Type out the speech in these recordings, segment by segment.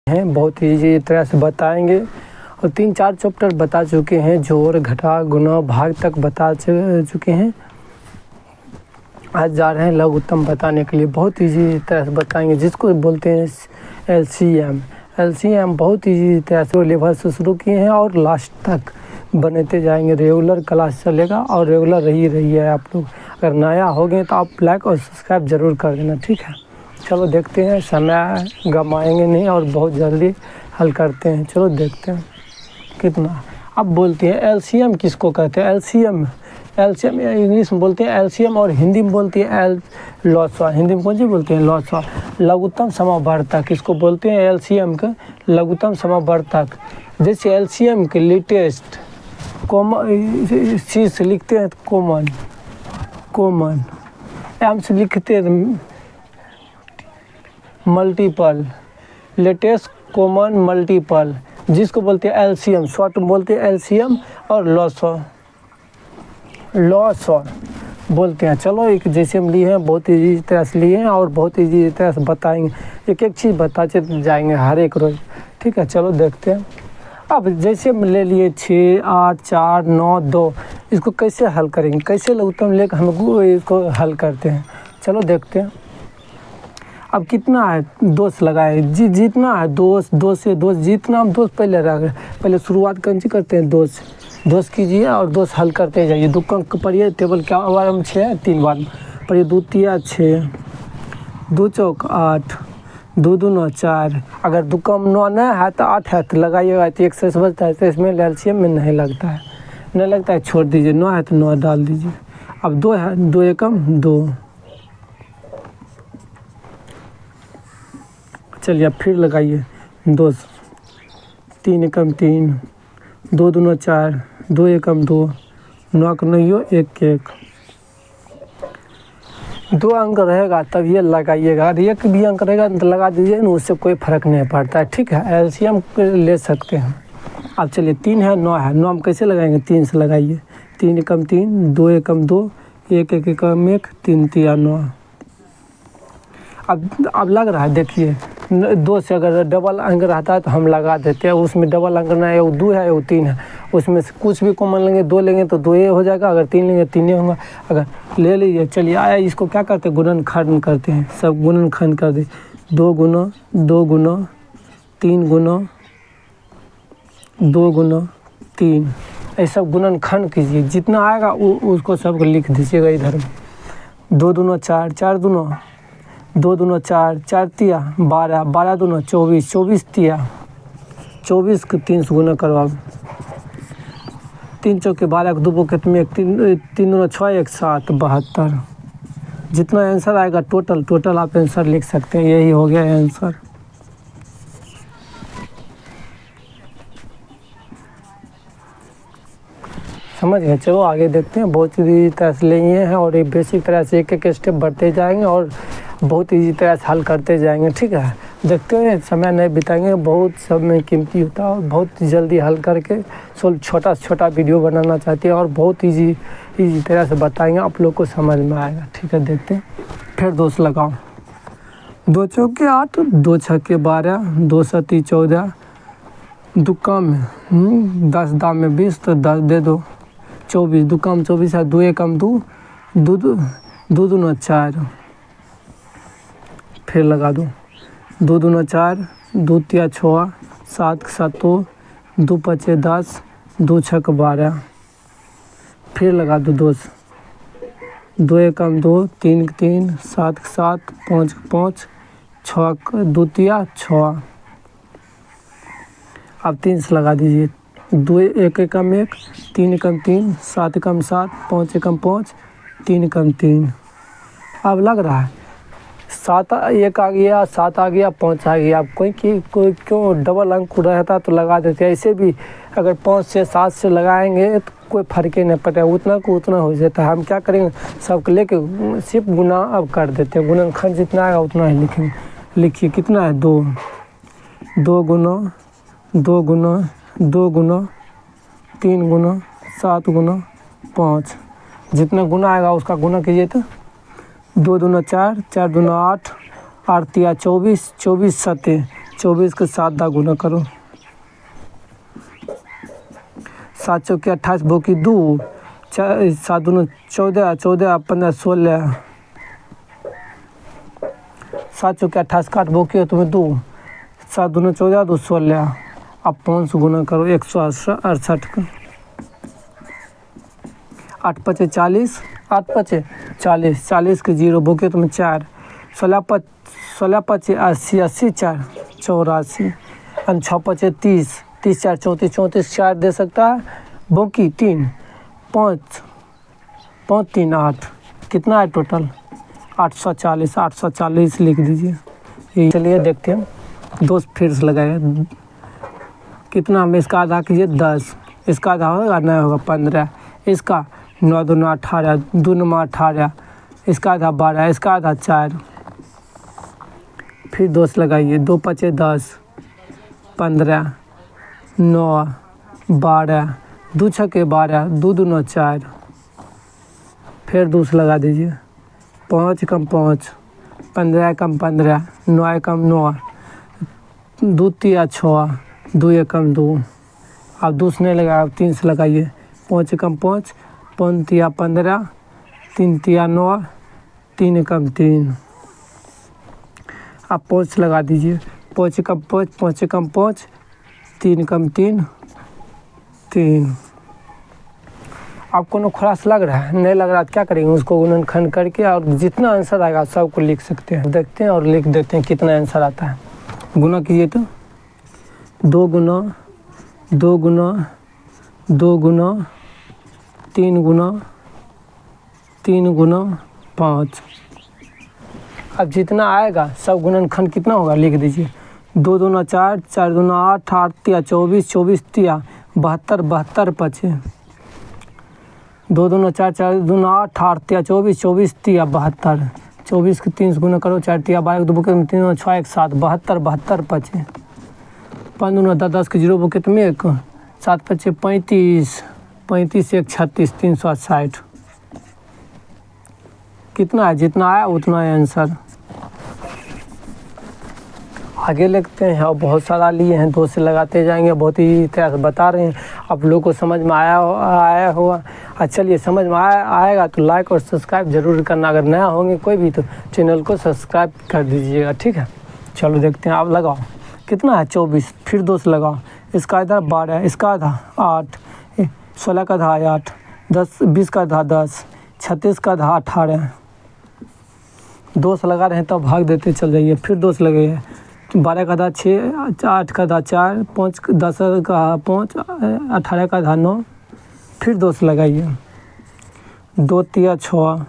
हैं, बहुत ईजी तरह से बताएंगे और 3-4 चैप्टर बता चुके हैं, जोड़ घटा गुना भाग तक बता चुके हैं। आज जा रहे हैं लघुत्तम बताने के लिए, बहुत ईजी तरह से बताएंगे, जिसको बोलते हैं एलसीएम बहुत ईजी तरह से लेवल से शुरू किए हैं और लास्ट तक बनते जाएंगे। रेगुलर क्लास चलेगा और रेगुलर रही है आप लोग। अगर नया हो गए तो आप लाइक और सब्सक्राइब ज़रूर कर देना, ठीक है। चलो देखते हैं, समय गमाएंगे नहीं और बहुत जल्दी हल करते हैं। चलो देखते हैं कितना। अब बोलते हैं एलसीएम किसको कहते हैं। एलसीएम इंग्लिश में बोलते हैं एलसीएम और हिंदी में बोलती है लॉसा। हिंदी में कौन सी बोलते हैं? लॉसा। लघुत्तम समवर्तक इसको बोलते हैं एलसीएम का लघुत्तम समवर्तक। जैसे एलसीएम के लेटेस्ट कॉमन सी से लिखते हैं कॉमन एम से लिखते हैं मल्टीपल, लेटेस्ट कॉमन मल्टीपल, जिसको बोलते हैं एलसीएम। शॉर्ट में बोलते हैं एलसीएम और लॉसा बोलते हैं। चलो एक जैसे हम लिए हैं, बहुत ईजी तरह से लिए हैं और बहुत ईजी तरह से बताएंगे, एक एक चीज़ बताते जाएंगे हर एक रोज़, ठीक है। चलो देखते हैं। अब जैसे हम ले लिए 6, 8, 4, 9, 2, इसको कैसे हल करेंगे, कैसे लघुत्तम लेकर हम इसको हल करते हैं। चलो देखते हैं। अब कितना है दोस्त लगाए जितना है दो से जितना हम दोस्त पहले शुरुआत कौन सी करते हैं, दोस्त कीजिए और दोस्त हल करते जाइए। दुक्का पढ़िए, टेबल क्या बार हम 6 3 बार पढ़िए। 2 तिया 6, 2 चौक 8, 2 दूना 4। अगर दुक्का में 9 नहीं है तो 8 है तो लगाइएगा, तो 1 से बचता है, तो इसमें एलसीएम में नहीं लगता है, छोड़ दीजिए। 9 है तो 9 डाल दीजिए। अब 2 है, 2 एकम 2। चलिए अब फिर लगाइए 2, 3 एकम 3, 2 दूना 4, 2 एकम 2, 9 का 9 1 1। 2 अंक रहेगा तब ये लगाइएगा, और 1 भी अंक रहेगा तो लगा दीजिए ना, उससे कोई फ़र्क नहीं पड़ता है, ठीक है। एलसीएम ले सकते हैं। अब चलिए 3 है 9 है, 9 हम कैसे लगाएंगे, 3 से लगाइए। 3 एकम 3, 2 एकम 2, 1 एकम 1, 3 तिया 9। अब लग रहा है, देखिए 2 से अगर डबल अंक रहता है तो हम लगा देते हैं, उसमें डबल अंक ना है, वो 2 है वो 3 है, उसमें से कुछ भी कॉमन लेंगे, 2 लेंगे तो 2 हो जाएगा, अगर 3 लेंगे 3 होगा। अगर ले लीजिए, चलिए आया, इसको क्या करते हैं, गुणनखंड करते हैं, सब गुणनखंड कर दे। 2 गुना 2 गुना 3 गुना 2 गुना 3, ऐसा गुणनखंड कीजिए, जितना आएगा उसको सबको लिख दीजिएगा इधर। 2 दूना 4, 4 दूना 2 दूना 4, 4 तिया 12, 12 दूना 24, 24 तिया 24 को 3 से गुना करवाओ। 3 चौके 12 को 2 कितने, 3 दूना 6, 1 7, 72। जितना आंसर आएगा टोटल आप आंसर लिख सकते हैं। यही हो गया आंसर। समझ गए। चलो आगे देखते हैं। बहुत ईजी तरह से लिए हैं और एक बेसिक तरह से एक एक स्टेप बढ़ते जाएंगे और बहुत ईजी तरह से हल करते जाएंगे, ठीक है। देखते हैं, समय नहीं बिताएंगे, बहुत समय कीमती होता है और बहुत जल्दी हल करके छोटा से छोटा वीडियो बनाना चाहते हैं और बहुत ईजी तरह से बताएंगे, आप लोग को समझ में आएगा, ठीक है। देखते हैं। फिर दोस्त लगाओ। 2 चौके 8, 2 छक्के 12, 2 सती 14, दुक्का में 10 दाम में 20, तो 10 दे दो 24, दुक्का में 24 है। 2 एकम 2, 2 दूना 4, फिर लगा दो। 2 दूना 4, 2 तिया 6, 7 7, 2 5 10, 2 6 12, फिर लगा दो 2 एकम 2, 3 3, 7 7, 5 5, 6 2 तिया 6। अब 3 से लगा दीजिए। 2 1 एकम 1, 3 एकम 3, 7 एकम 7, 5 एकम 5, 3 एकम 3। अब लग रहा है 7 1 आ गया, 7 आ गया, 5 आ गया। अब कोई क्यों डबल अंक रहता तो लगा देते हैं। ऐसे भी अगर 5 से 7 से लगाएंगे तो कोई फ़र्क ही नहीं पड़ता, उतना को उतना हो जाता है। हम क्या करेंगे, सबको लेके सिर्फ गुना अब कर देते हैं। गुणनखंड जितना आएगा उतना ही लिखेंगे। लिखिए कितना है, 2 2 गुना 2 गुना 2 गुना 3 गुना 7 गुना 5, जितना गुना आएगा उसका गुना कीजिए। तो 2 दूना 4, 4 दूना 8, 8 तिया 24, 24 सते 24 के 7 दा गुना करो। 7 चौके 28 भोकी 2, 7 दूनी 14, 14 15 16, 7 चौके 28 काट भोकी हो तुम्हें 2, 7 दूनी 14 2 16। अब 5 से गुना करो 168 का। 8 पचे 40, 8 पचे 40, 40 के 0 भोके तुम्हें 4, 16 पचे 80, 80 4 84, 6 पचे 30, 30 4 34, 34 4 दे सकता है भोकी 3, 5 5 3 8, कितना है टोटल 840, 840 लिख दीजिए। चलिए देखते हैं, दोस्त फिर से लगाए कितना में इसका आधा कीजिए 10, इसका आधा होगा नहीं होगा 15, इसका 9 दूनी 18, 2 9 18, इसका आधा 12, इसका आधा 4। फिर दोस्त लगाइए 2 पचे 10, 15 9 12, 2 छके 12, 2 दूनी 4। फिर दूसरा लगा दीजिए 5 कम 5, 15 कम 15, 9 कम 9, 2 तिया 6, 2 एकम 2। अब दूसरे लगा, अब 3 से लगाइए 5 कम 5, 5 तिया 15, 3 तिया 9, 3 एकम 3। अब 5 से लगा दीजिए 5 कम 5, 5 कम 5, 3 कम 3 3। आपको खुलास लग रहा है, नहीं लग रहा तो क्या करेंगे, उसको गुणनखंड करके और जितना आंसर आएगा सबको लिख सकते हैं। देखते हैं और लिख देते हैं कितना आंसर आता है। गुना कीजिए तो 2 गुना 2 गुना 2 गुना 3 गुना 3 गुना 5। अब जितना आएगा सब गुणनखंड कितना होगा लिख दीजिए। 2 दूना 4, 4 दूना 8, 8 तिया 24, 24 तिया 72, 72 पचे। 2 दूना 4, 4 दूना 8, 8 तिया 24, 24 तिया 72, 24 के 3 से गुना करो, 4 तिया 12 2 बुके 3 6 1 7, 72, 72 पचे। 5 दूना 10, 10 के 0 बुके में 1, 7 पचे 35, 35 1 36, 360। कितना है, जितना आया उतना है आंसर। आगे लिखते हैं और बहुत सारा लिए हैं, 2 से लगाते जाएंगे, बहुत ही तरह से बता रहे हैं। आप लोगों को समझ में आया होगा। चलिए समझ में आएगा तो लाइक और सब्सक्राइब ज़रूर करना। अगर नया होंगे कोई भी तो चैनल को सब्सक्राइब कर दीजिएगा, ठीक है। चलो देखते हैं, आप लगाओ कितना है 24, फिर 2 से लगाओ, इसका आधा 12, इसका आधा 8, 16 का आधा 8, 10 20 का आधा 10, 36 का आधा 18। 2 से लगा रहे हैं तब भाग देते चल जाइए। फिर 2 से लगाइए 12 का आधा 6, 8 का आधा 4, 5 10 का 5, 18 का आधा 9। फिर 2 से लगाइए 2 तिया 6,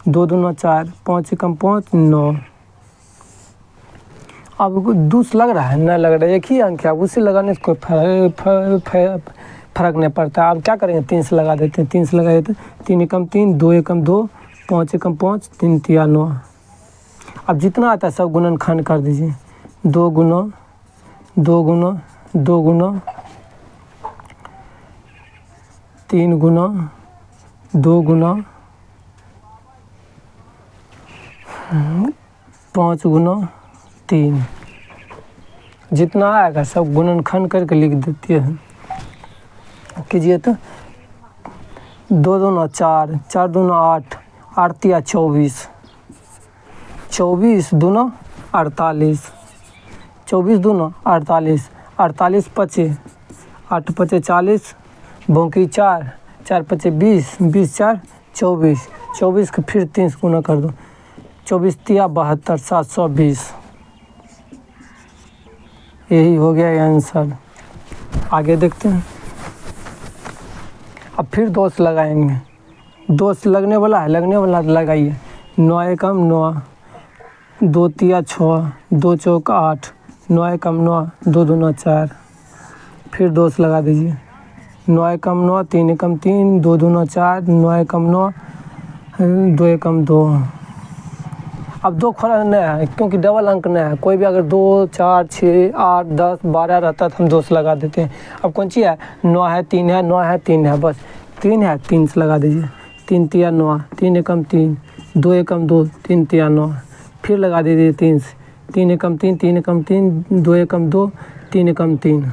2 दूना 4, 5 कम 5 9। अब 2 से लग रहा है, नहीं लग रहा है, एक ही अंक है, उसे लगाने से कोई फर्क नहीं पड़ता। अब क्या करेंगे, 3 से लगा देते हैं। 3 से लगाए तो 3 एकम 3, 2 एकम 2, 5 एकम 5, 3 तिया 9। अब जितना आता है सब गुणनखंड कर दीजिए। 2 गुना 2 गुना 2 गुना 3 गुना 2 गुना 5 गुना 3। जितना आएगा सब गुणनखंड करके लिख देते हैं। कीजिए तो 2 दूना 4, 4 दूना 8, 8 तिया 24, 24 दूना 48, 24 दूना 48, 48 पचे 8 पचे 40, भोंकी 4, 4 पचे 20, 20 4 24, 24 के फिर 3 से गुना कर दो, 24 तिया 72, 720। यही हो गया आंसर। आगे देखते हैं। अब फिर 2 से लगाएंगे। 2 से लगने वाला है, लगने वाला लगाइए। 9 एकम 9, 2 तिया 6, 2 चौक 8, 9 एकम 9, 2 दूना 4। फिर 2 से लगा दीजिए। 9 एकम 9, 3 एकम 3, 2 दूना 4, 9 एकम 9, 2 एकम 2। अब 2 खोला नहीं है क्योंकि डबल अंक नहीं है। कोई भी अगर 2 4 6 8 10 12 रहता तो हम 2 से लगा देते हैं। अब कौन सी है, 9 है 3 है, 9 है 3 है, बस 3 है, 3 से लगा दीजिए। 3 तिया 9, 3 एकम 3, 2 एकम 2, 3 तिया 9। फिर लगा दीजिए 3 से, 3 एकम 3, 3 एकम 3, 2 एकम 2, 3 एकम 3।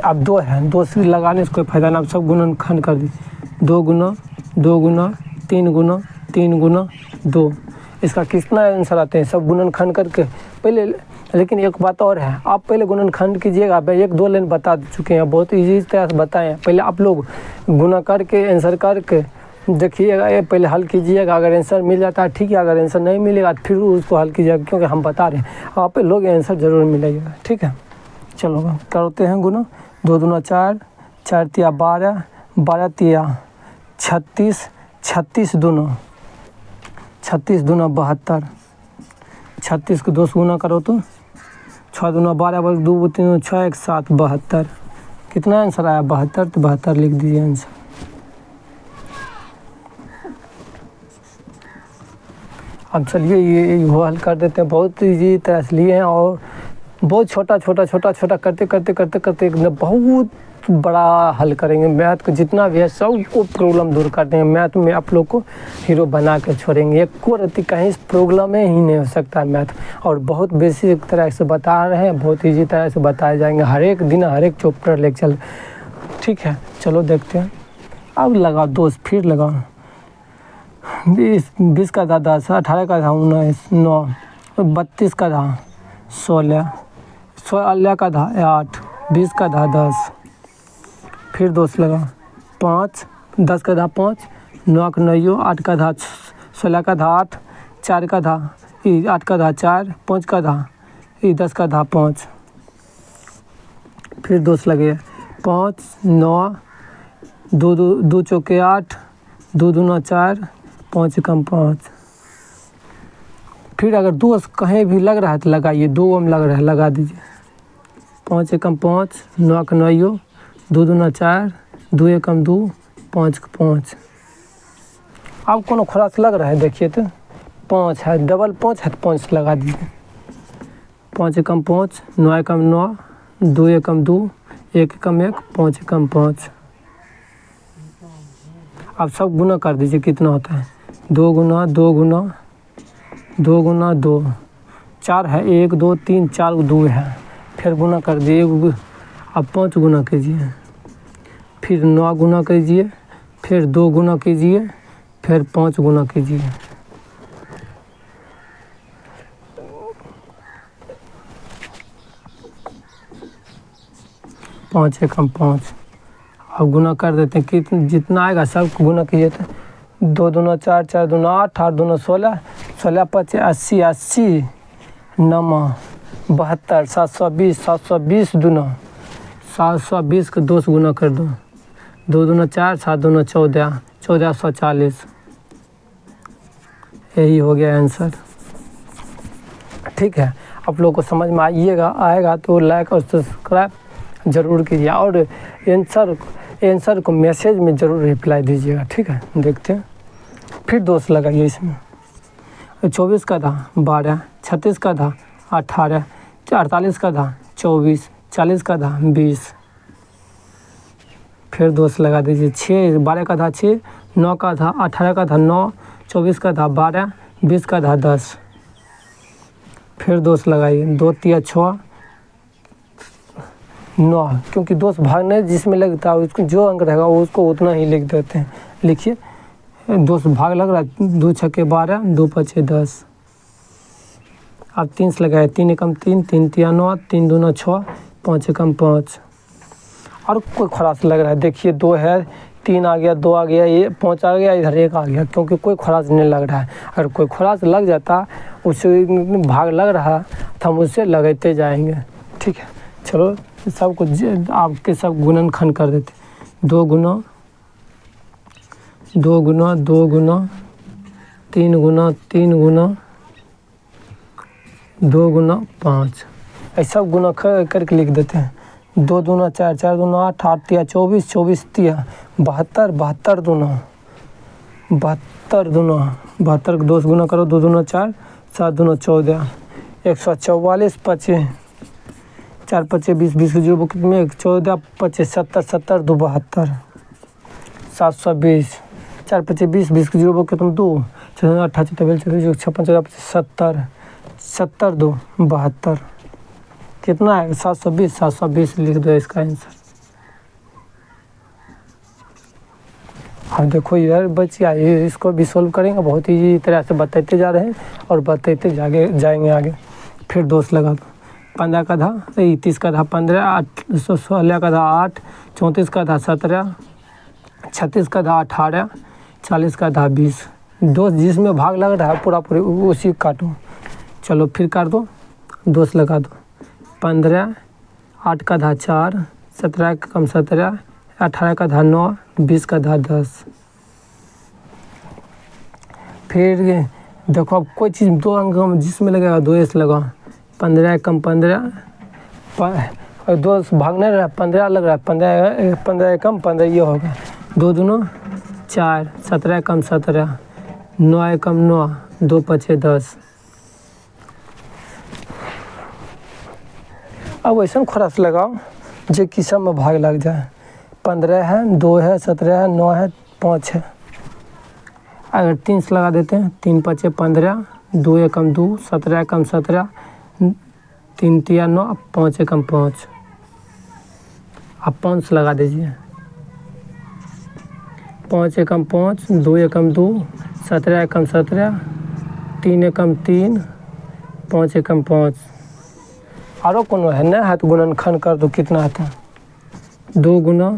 अब 2 है, 2 से लगाने से कोई फ़ायदा ना, अब सब गुणनखंड कर दीजिए। 2 गुना 2 गुना 3 गुना 3 गुना 2। इसका कितना आंसर आते हैं सब गुणनखंड करके पहले। लेकिन एक बात और है, आप पहले गुणनखंड कीजिएगा। अब 1-2 लाइन बता चुके हैं, बहुत ईजी तरह से बताएं। पहले आप लोग गुना करके आंसर करके देखिएगा, ये पहले हल कीजिएगा। अगर आंसर मिल जाता है ठीक है, अगर आंसर नहीं मिलेगा फिर उसको हल कीजिएगा, क्योंकि हम बता रहे हैं आप लोग आंसर ज़रूर मिलेगा। ठीक है, चलो करते हैं गुना। 2 दूना 4, 4 तिया 12, 12 तिया 36, 36 दूना 36 दूना 72। 36 को 2 से गुना करो तो 6 दूना 12, 2 3 6 1 7, 72। कितना आंसर आया? 72। तो 72 लिख दीजिए आंसर। अब चलिए ये हल कर देते हैं। बहुत ईजी तरह से लिए हैं और बहुत छोटा करते एक बहुत बड़ा हल करेंगे। मैथ को जितना भी है सबको प्रॉब्लम दूर कर देंगे। मैथ में आप लोग को हीरो बना के छोड़ेंगे। एक को रति कहीं प्रॉब्लम ही नहीं हो सकता मैथ। और बहुत बेसिक तरह से बता रहे हैं, बहुत ईजी तरह से बताए जाएंगे। हर एक दिन हर एक चैप्टर लेक्चर। ठीक है, चलो देखते हैं। अब लगाओ दोस्त, फिर लगाओ। 20 का था 10, 18 का था 19, 9, 32 का था 16, 16 का था 8, 20 का था 10। फिर दोस्त लगा 5, 10 का था 5, 9 का 9, 8 का था 16 का था 8, 4 का था 8 का था 4, 5 का था 10 का था 5। फिर दोस्त लगे 5, 9, 2 चौके 8, 2 दूना 4, 5 एकम 5। फिर अगर दोस्त कहीं भी लग रहा है तो लगाइए। 2 में लग रहा है लगा दीजिए। 5 एकम 5, 9 का 9, 2 दूना 4, 2 एकम 2, 5 का 5। अब कोनो खुराक लग रहा है देखिए तो 5 है, डबल 5 है तो 5 लगा दीजिए। 5 एकम 5, 9 एकम 9, 2 एकम 2, 1 एकम 1, 5 एकम 5। अब सब गुना कर दीजिए कितना होता है। 2 गुना 2 गुना 2 गुना 2, 4 है, 1 2 3 4 2 है। फिर गुना कर दिए। अब 5 गुना कीजिए, फिर 9 गुना कीजिए, फिर 2 गुना कीजिए, फिर 5 गुना कीजिए। पाँच एकम 5। अब गुना कर देते हैं कि जितना आएगा सब गुना कीजिए। तो 2 दूना 4, 4 दूना 8, 8 दूना 16, 16 5 80, 80 9 72, 720, 720 दूना 720 को 2 से गुना कर दो। 2 दूना 4, 7 दूना 14, 1440। यही हो गया आंसर। ठीक है, आप लोग को समझ में आएगा तो लाइक और सब्सक्राइब ज़रूर कीजिए। और आंसर को मैसेज में ज़रूर रिप्लाई दीजिएगा। ठीक है, देखते हैं। फिर दोस्त लगाइए इसमें। 24 का था 12, 36 का था 18, 48 का था 24, 40 का था 20। फिर दोस्त लगा दीजिए। 6, 12 का था 6, 9 का था 18 का था 9, 24 का था 12, 20 का था 10। फिर दोस्त लगाइए। 2 तिया 6, 9, क्योंकि दोस्त भागने जिसमें लगता है उसको जो अंक रहेगा उसको उतना ही लिख देते हैं। लिखिए, दोस्त भाग लग रहा है। 2 छक्के 12, 2 पचे 10। अब 3 से लगाए। 3 एकम 3, 3 तिया 9, 3 दूना 6, 5 एकम 5। और कोई खराश लग रहा है देखिए। 2 है, 3 आ गया, 2 आ गया, ये 5 आ गया, इधर 1 आ गया, क्योंकि कोई खराश नहीं लग रहा है। अगर कोई खराश लग जाता, उससे भाग लग रहा तो हम उससे लगाते जाएंगे। ठीक है, चलो सब कुछ आपके सब गुणनखंड कर देते। 2 गुना 2 गुना 2 गुना 3 गुना 3 गुना 2 गुना 5। ऐसा गुना करके लिख देते हैं। 2 दूना 4, 4 दूना 8, 8 तिया 24, 24 तिया 72, 72 दूना 72 दूना 72 को 2 से गुना करो। 2 दूना 4, 7 दूना 14, 144 25, 4 पचे 20, 20 के जीरो में 14 25 70, 70 2 72, 720, 4 पचे 20, 20 के जीरो के तुम 2, 18 54 56 14 70, 70 2 72 कितना है 720 720 लिख दो इसका आंसर। अब देखो यार बच गया, इसको भी सोल्व करेंगे, बहुत ही तरह से बताते जा रहे हैं और बताते जाएंगे आगे। फिर दोस्त लगा दो, 15 का आधा 30 का आधा 15 16 का आधा 8 34 का आधा 17 36 का आधा 18 40 का आधा 20। दोस्त जिसमें भाग लग रहा है पूरा उसी काटो। चलो फिर काट दो, दोस्त लगा दो, 15 8 का आधा 4 17 का कम 17 18 का आधा 9 20 का आधा 10। फिर देखो अब कोई चीज़ 2 अंक जिसमें लगेगा 2s लगा, 15 कम 15 और 2 भागने रहा 15 लग रहा है, 15 कम 15 ये होगा 2 दूनो 4 17 कम 17 9 कम 9 2 5 10। अब वैसा खरास लगाओ जो कि सब में भाग लग जाए। 15 है 2 है 17 है 9 है 5 है। अगर 3 से लगा देते हैं 3 5 15 2 एकम 2 17 एकम 17 3 3 9 5 एकम 5। अब 5 से लगा दीजिए, 5 एकम 5 2 एकम 2 17 एकम 17 3 एकम 3 5 एकम 5। आरो कोनो है ना है तो गुणनखंड कर दो, कितना आता है 2 गुना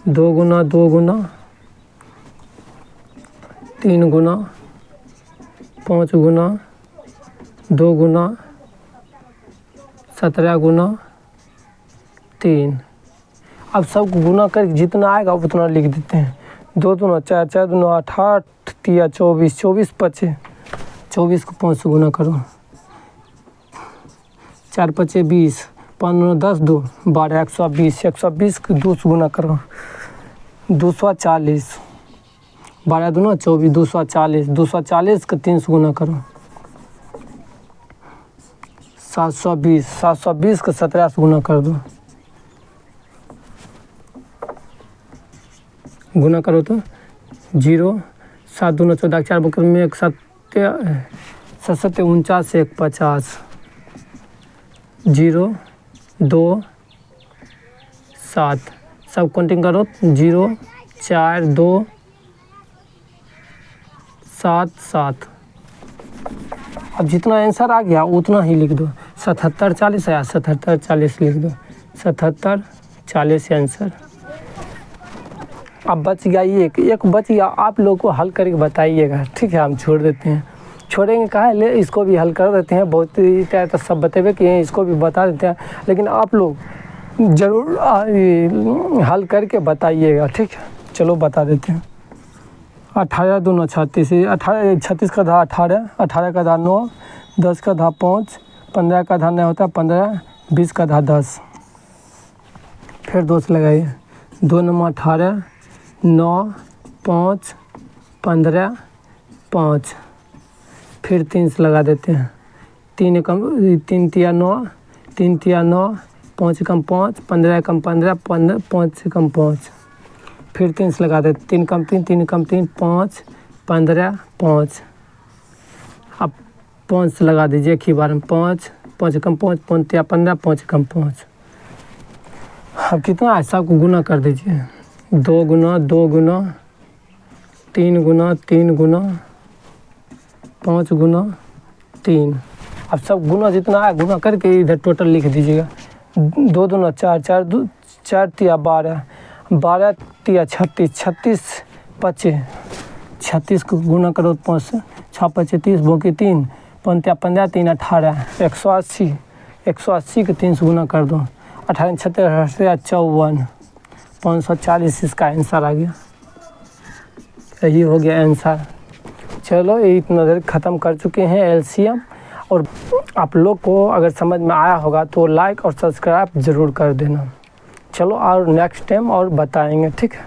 2 गुना 2 गुना 3 गुना 5 गुना 2 गुना 17 गुना 3। अब सब गुना करके जितना आएगा उतना लिख देते हैं। 2 दूना 4 4 दूना 8 8 3 24 24 25 24 को 5 से गुना करो, 4 5 20 5 10 2 12 120 120 को 2 से गुना करो 240 12 दूना 24 240 240 को 3 से गुना करो 720 720 को 17 से गुना कर दो, गुना करो तो 0 7 दूना 14 4 बकर में 1 7 7 49 1 50 0 2 7 सब काउंटिंग करो 0 4 2 7 7। अब जितना आंसर आ गया उतना ही लिख दो। 77 40 आया 77 40 लिख दो, 77 40 आंसर। अब बच गया एक बच गया, आप लोग को हल करके बताइएगा, ठीक है। हम छोड़ देते हैं, छोड़ेंगे कहाँ ले, इसको भी हल कर देते हैं। बहुत ही तरह तो सब बतेबे किए हैं, इसको भी बता देते हैं, लेकिन आप लोग ज़रूर हल करके बताइएगा, ठीक है। चलो बता देते हैं। 18 दूना 36 18 36 का आधा 18 18 का आधा 9 10 का आधा 5 15 का आधा नहीं होता 15 20 का आधा 10। फिर 2 से लगाइए, 2 नंबर 18 9 5 15 5। फिर 3 से लगा देते हैं, 3 कम 3 तिया 9 3 तिया 9 5 कम 5 15 कम 15 5 कम 5। फिर 3 से लगा देते, 3 कम 3 3 कम 3 5 15 5। अब 5 से लगा दीजिए एक ही बार में, 5 5 कम 5 5 तिया 15 5 कम 5। अब कितना है सबको गुना कर दीजिए, 2 गुना 2 गुना 3 गुना 3 गुना 5 गुना 3। अब सब गुना जितना है गुना करके इधर टोटल लिख दीजिएगा। 2 दूना 4 4 4 तिया 12 12 तिया 36 36 25 36 को गुना करो 5 से 6 5 30 बोके 3 5 तिया 15 3 18 180 180 के 3 से गुना कर दो 18 36 54 540 इसका आंसर आ गया। यही हो गया आंसर। चलो ये इतना देर ख़त्म कर चुके हैं एलसीएम। और आप लोग को अगर समझ में आया होगा तो लाइक और सब्सक्राइब ज़रूर कर देना। चलो और नेक्स्ट टाइम और बताएंगे, ठीक है।